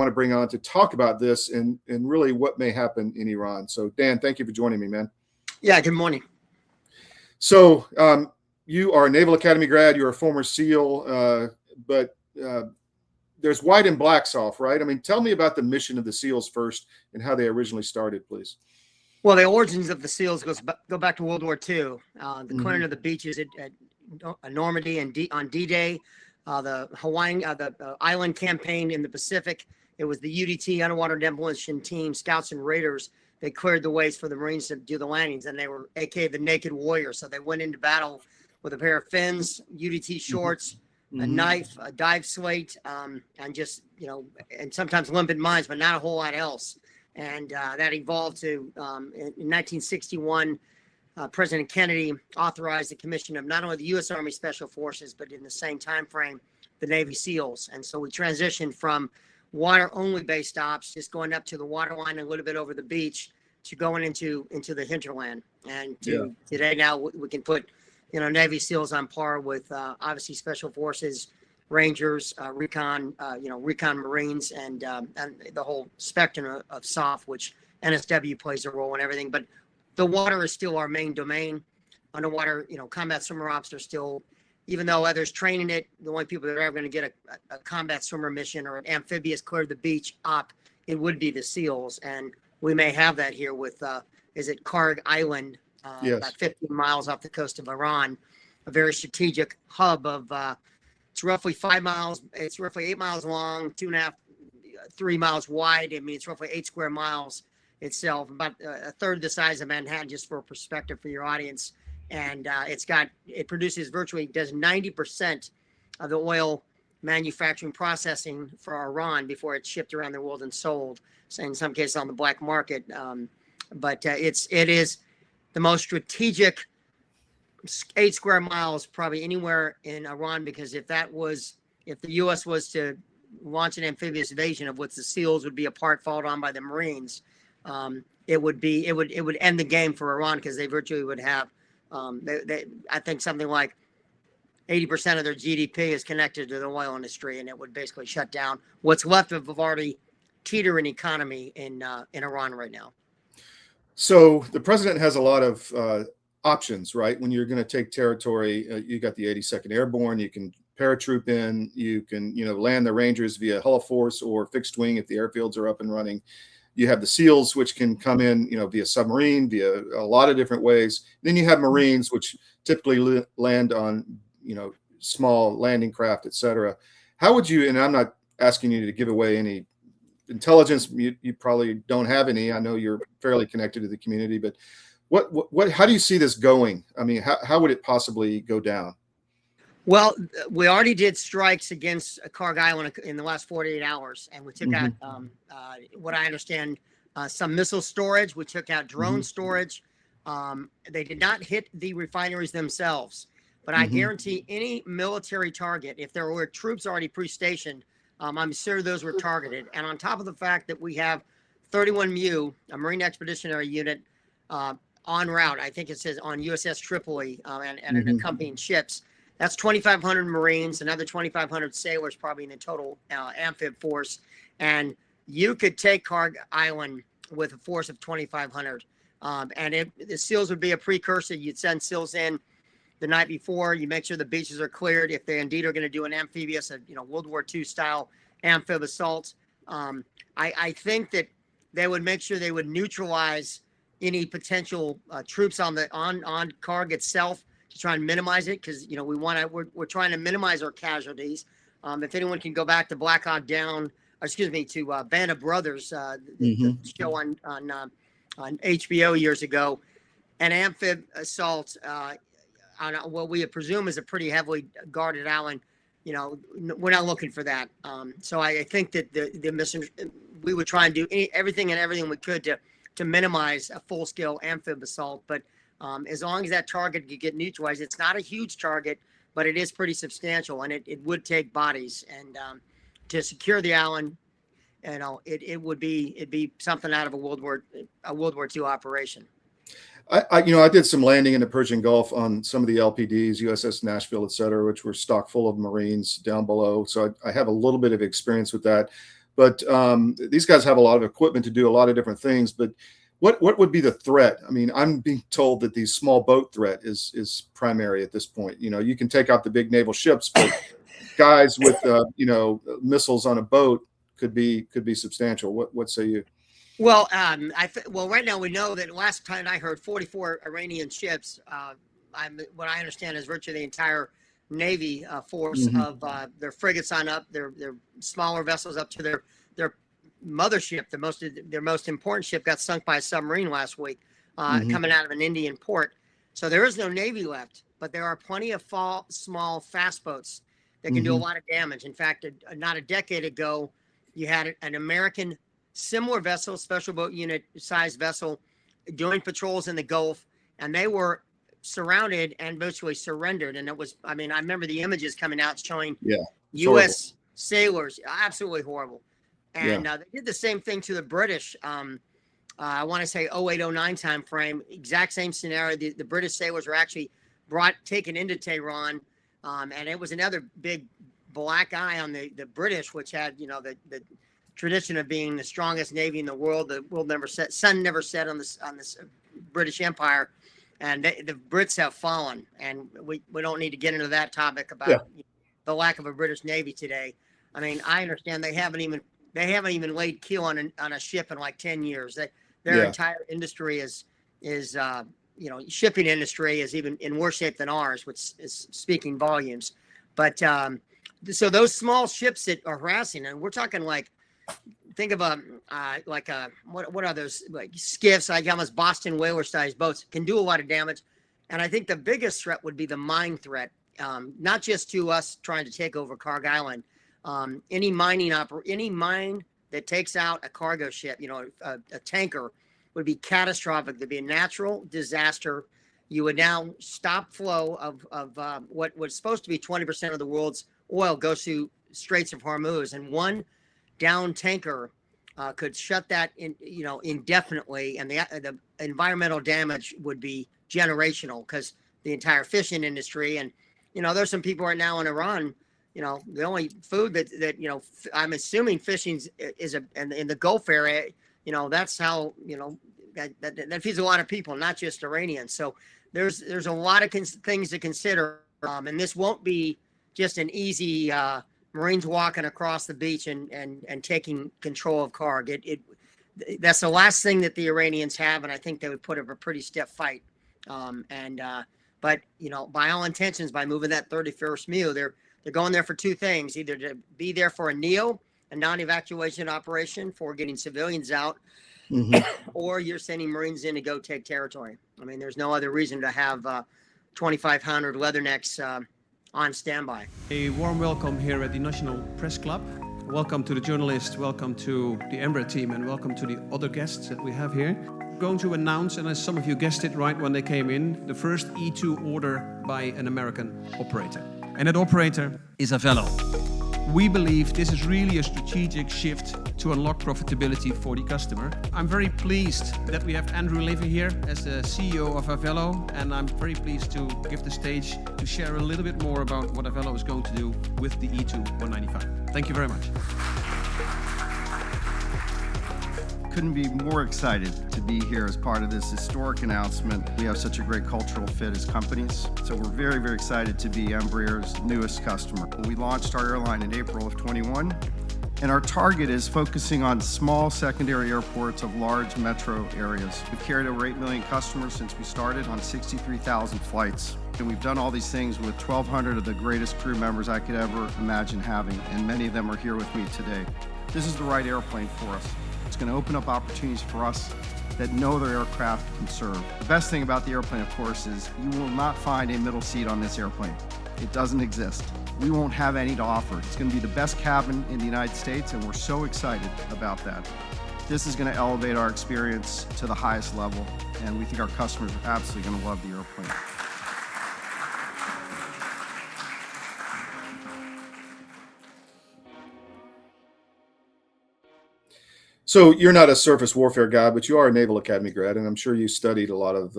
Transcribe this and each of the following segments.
want to bring on to talk about this and really what may happen in Iran. So, Dan, thank you for joining me, man. Yeah, good morning. So you are a Naval Academy grad. You're a former SEAL, but there's white and blacks off, right? I mean, tell me about the mission of the SEALs first and how they originally started, please. Well, the origins of the SEALs go back to World War II. The clearing of the beaches at Normandy and on D-Day, the Hawaiian, the island campaign in the Pacific. It was the UDT, Underwater Demolition Team, Scouts and Raiders. They cleared the ways for the Marines to do the landings, and they were AKA the Naked Warrior. So they went into battle with a pair of fins, UDT shorts, a knife, a dive slate, and just, and sometimes limpet mines, but not a whole lot else. And that evolved to, in 1961, President Kennedy authorized the commission of not only the U.S. Army Special Forces, but in the same time frame, the Navy SEALs. And so we transitioned from water-only based ops, just going up to the waterline and a little bit over the beach, to going into the hinterland. And today now we can put, Navy SEALs on par with obviously Special Forces, Rangers, recon Marines, and the whole spectrum of SOF, which NSW plays a role in everything. But the water is still our main domain. Underwater, combat swimmer ops are still, even though others training it, the only people that are ever going to get a combat swimmer mission or an amphibious clear the beach op, it would be the SEALs. And we may have that here with, Kharg Island, about 15 miles off the coast of Iran, a very strategic hub of, it's roughly 5 miles. It's roughly 8 miles long, 2.5, 3 miles wide. I mean, it's roughly 8 square miles itself, about a third the size of Manhattan, just for perspective for your audience. And it produces does 90% of the oil manufacturing processing for Iran before it's shipped around the world and sold, so in some cases on the black market. But it is the most strategic 8 square miles probably anywhere in Iran, because if the U.S. was to launch an amphibious invasion of which the SEALs would be a part, followed on by the Marines, it would end the game for Iran, because they virtually would have, I think something like 80% of their GDP is connected to the oil industry, and it would basically shut down what's left of already teetering economy in Iran right now. So the president has a lot of options, right? When you're going to take territory, you got the 82nd Airborne, you can paratroop in, you can, land the Rangers via hull force or fixed wing if the airfields are up and running. You have the SEALs, which can come in, via submarine, via a lot of different ways. Then you have Marines, which typically land on, small landing craft, et cetera. How would you, and I'm not asking you to give away any intelligence, you probably don't have any. I know you're fairly connected to the community, but how do you see this going? I mean, how would it possibly go down? Well, we already did strikes against Kharg Island in the last 48 hours, and we took out, what I understand, some missile storage. We took out drone storage. They did not hit the refineries themselves, but I guarantee any military target, if there were troops already pre-stationed, I'm sure those were targeted. And on top of the fact that we have 31 MU, a Marine Expeditionary Unit, en route, I think it says on USS Tripoli, and accompanying ships. That's 2,500 Marines, another 2,500 sailors, probably in the total amphib force. And you could take Kharg Island with a force of 2,500. And the SEALs would be a precursor. You'd send SEALs in the night before. You make sure the beaches are cleared. If they indeed are going to do an amphibious, World War II style amphib assault, I think that they would make sure they would neutralize any potential troops on Kharg itself, to try and minimize it, because we're trying to minimize our casualties. If anyone can go back to Black Hawk Down, to Band of Brothers, the show on HBO years ago, an amphib assault on what we presume is a pretty heavily guarded island. We're not looking for that. So I think that the mission, we would try and do everything we could to minimize a full-scale amphib assault, but as long as that target could get neutralized, it's not a huge target, but it is pretty substantial, and it would take bodies. And to secure the island, it'd be something out of a World War II operation. I did some landing in the Persian Gulf on some of the LPDs, USS Nashville, et cetera, which were stock full of Marines down below. So I have a little bit of experience with that. But these guys have a lot of equipment to do a lot of different things. But what would be the threat? I mean, I'm being told that the small boat threat is primary at this point. You know, you can take out the big naval ships, but guys with missiles on a boat could be substantial. What say you? Well, well, right now we know that last time I heard 44 Iranian ships. What I understand is virtually the entire Navy force of their frigates on up, their smaller vessels up to their mothership. Their most important ship got sunk by a submarine last week, coming out of an Indian port. So there is no Navy left, but there are plenty of small fast boats that can do a lot of damage. In fact, not a decade ago, you had an American similar vessel, special boat unit sized vessel, doing patrols in the Gulf, and they were surrounded and virtually surrendered. And it was, I mean, I remember the images coming out showing U.S. sailors, absolutely horrible. And they did the same thing to the British. I want to say 08-09 time frame, exact same scenario. The British sailors were actually taken into Tehran, and it was another big black eye on the British, which had, the tradition of being the strongest navy in the world. The world sun never set on this British Empire, and the Brits have fallen. And we don't need to get into that topic about the lack of a British Navy today. I mean, I understand they haven't even laid keel on a ship in like 10 years. Their entire industry is shipping industry is even in worse shape than ours, which is speaking volumes. But so those small ships that are harassing, and we're talking like, think of what are those, like skiffs, like almost Boston whaler sized boats, can do a lot of damage. And I think the biggest threat would be the mine threat, not just to us trying to take over Kharg Island. Any mine that takes out a cargo ship, a tanker, would be catastrophic. There'd be a natural disaster. You would now stop flow of what was supposed to be 20% of the world's oil goes through Straits of Hormuz, and one down tanker could shut that indefinitely, and the environmental damage would be generational, because the entire fishing industry, and there's some people right now in Iran, the only food that I'm assuming fishing is in the Gulf area, that's how that feeds a lot of people, not just Iranians. So there's a lot of things to consider, and this won't be just an easy Marines walking across the beach and taking control of Kharg. That's the last thing that the Iranians have, and I think they would put up a pretty stiff fight. But by all intentions, by moving that 31st MEU, they're going there for two things: either to be there for a NEO, a non-evacuation operation for getting civilians out, or you're sending Marines in to go take territory. I mean, there's no other reason to have 2,500 leathernecks on standby. A warm welcome here at the National Press Club. Welcome to the journalists, welcome to the Embraer team, and welcome to the other guests that we have here. We're going to announce, and as some of you guessed it right when they came in, the first E2 order by an American operator. And that operator is Avello. We believe this is really a strategic shift to unlock profitability for the customer. I'm very pleased that we have Andrew Levy here as the CEO of Avello, and I'm very pleased to give the stage to share a little bit more about what Avello is going to do with the E2-195. Thank you very much. Couldn't be more excited to be here as part of this historic announcement. We have such a great cultural fit as companies, so we're very, very excited to be Embraer's newest customer. We launched our airline in April of 21, and our target is focusing on small secondary airports of large metro areas. We've carried over 8 million customers since we started on 63,000 flights. And we've done all these things with 1,200 of the greatest crew members I could ever imagine having, and many of them are here with me today. This is the right airplane for us. It's going to open up opportunities for us that no other aircraft can serve. The best thing about the airplane, of course, is you will not find a middle seat on this airplane. It doesn't exist. We won't have any to offer. It's going to be the best cabin in the United States, and we're so excited about that. This is going to elevate our experience to the highest level, and we think our customers are absolutely going to love the airplane. So you're not a surface warfare guy, but you are a Naval Academy grad, and I'm sure you studied a lot of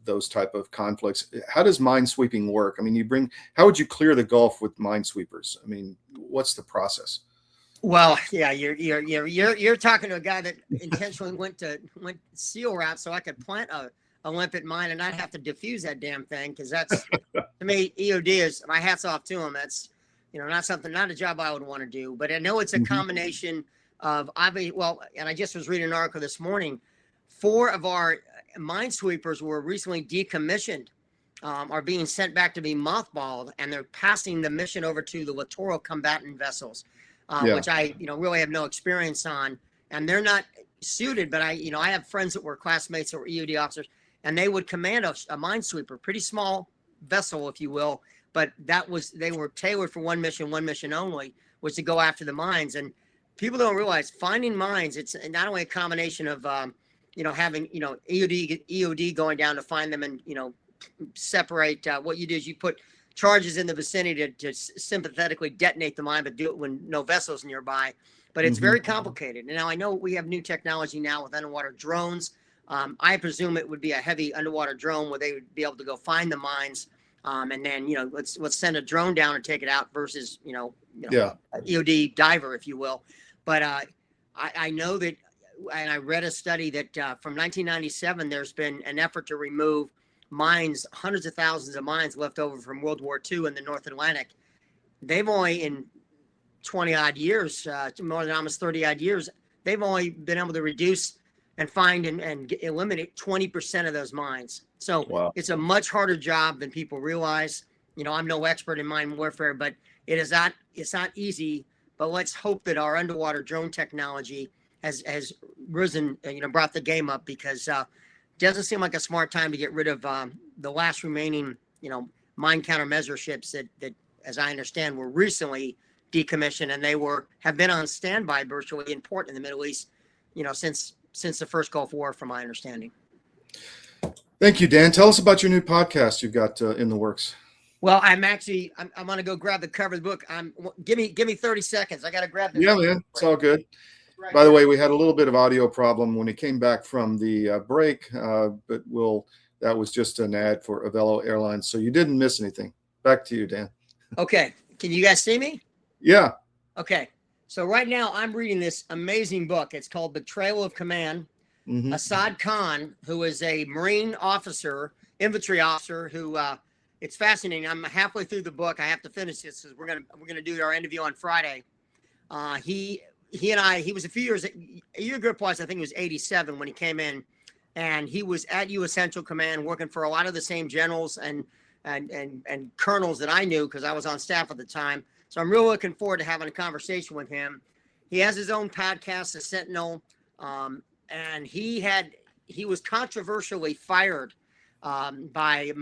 those type of conflicts. How does minesweeping work? I mean, how would you clear the Gulf with minesweepers? I mean, what's the process? Well, yeah, you're talking to a guy that intentionally went SEAL route so I could plant a limpet mine and not have to defuse that damn thing, because that's to me, EOD is, my hat's off to him. That's not a job I would want to do. But I know it's a combination of and I just was reading an article this morning. 4 of our minesweepers were recently decommissioned, are being sent back to be mothballed, and they're passing the mission over to the littoral combatant vessels. Which I, really have no experience on, and they're not suited, but I have friends that were classmates that were EOD officers, and they would command a minesweeper, pretty small vessel, if you will, but they were tailored for one mission only, was to go after the mines. And people don't realize finding mines, it's not only a combination of, having, EOD going down to find them and, separate, what you do is you put charges in the vicinity to sympathetically detonate the mine, but do it when no vessels nearby. But it's very complicated. And now I know we have new technology now with underwater drones. I presume it would be a heavy underwater drone where they would be able to go find the mines, and then let's send a drone down and take it out versus a EOD diver, if you will. But I know that, and I read a study that from 1997 there's been an effort to remove mines, hundreds of thousands of mines left over from World War II in the North Atlantic. They've only, in 20 odd years, more than almost 30 odd years, they've only been able to reduce and find and eliminate 20% of those mines. So It's a much harder job than people realize. I'm no expert in mine warfare, but it's not easy. But let's hope that our underwater drone technology has risen, brought the game up, because doesn't seem like a smart time to get rid of the last remaining, mine countermeasure ships that, as I understand, were recently decommissioned, and they have been on standby virtually in port in the Middle East, since the first Gulf War, from my understanding. Thank you, Dan. Tell us about your new podcast you've got in the works. Well, I'm going to go grab the cover of the book. Give me 30 seconds. I got to grab the. Yeah, man, it's all good. Right. By the way, we had a little bit of audio problem when he came back from the break, but that was just an ad for Avelo Airlines, so you didn't miss anything. Back to you, Dan. Okay. Can you guys see me? Yeah. Okay. So right now I'm reading this amazing book. It's called Betrayal of Command. Assad Khan, who is a Marine officer, infantry officer, who it's fascinating. I'm halfway through the book. I have to finish this because we're gonna do our interview on Friday. He and I, he was a year group wise, I think it was 87 when he came in, and he was at U.S. Central Command working for a lot of the same generals and colonels that I knew, because I was on staff at the time. So I'm really looking forward to having a conversation with him. He has his own podcast, The Sentinel, and he was controversially fired by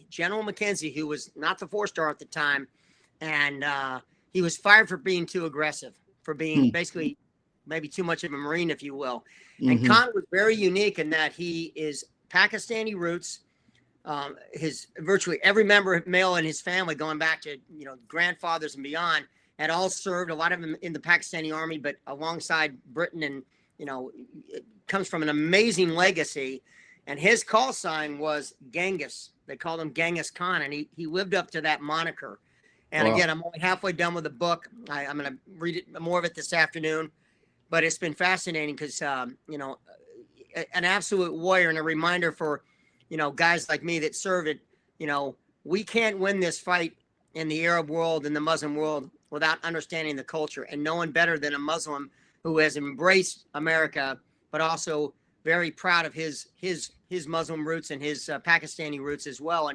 General McKenzie, who was not the 4-star at the time, and he was fired for being too aggressive, for being basically maybe too much of a Marine, if you will. And Khan was very unique in that he is Pakistani roots. His virtually every male in his family, going back to grandfathers and beyond, had all served, a lot of them in the Pakistani army, but alongside Britain, and it comes from an amazing legacy. And his call sign was Genghis. They called him Genghis Khan, and he lived up to that moniker. And again, I'm only halfway done with the book. I'm going to read more of it this afternoon, but it's been fascinating because, an absolute warrior, and a reminder for, guys like me that serve it. We can't win this fight in the Arab world and the Muslim world without understanding the culture, and no one better than a Muslim who has embraced America, but also very proud of his Muslim roots and his Pakistani roots as well.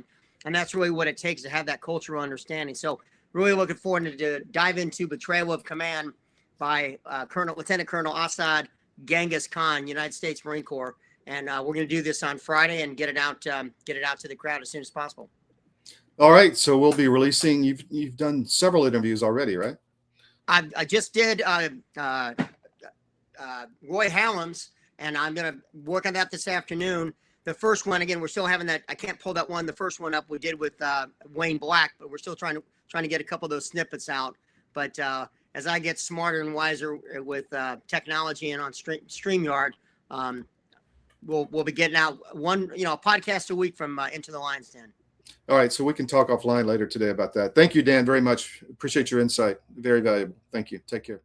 And that's really what it takes to have that cultural understanding. So really looking forward to dive into Betrayal of Command by Lieutenant Colonel Assad Genghis Khan, United States Marine Corps. And we're going to do this on Friday and get it out to the crowd as soon as possible. All right. So we'll be releasing, you've done several interviews already, right? I just did Roy Hallam's, and I'm going to work on that this afternoon. The first one, again, we're still having that. I can't pull that one. The first one up we did with Wayne Black, but we're still trying to get a couple of those snippets out. But as I get smarter and wiser with technology and on StreamYard, we'll be getting out one, a podcast a week from Into the Lion's Den. All right, so we can talk offline later today about that. Thank you, Dan, very much. Appreciate your insight. Very valuable. Thank you. Take care.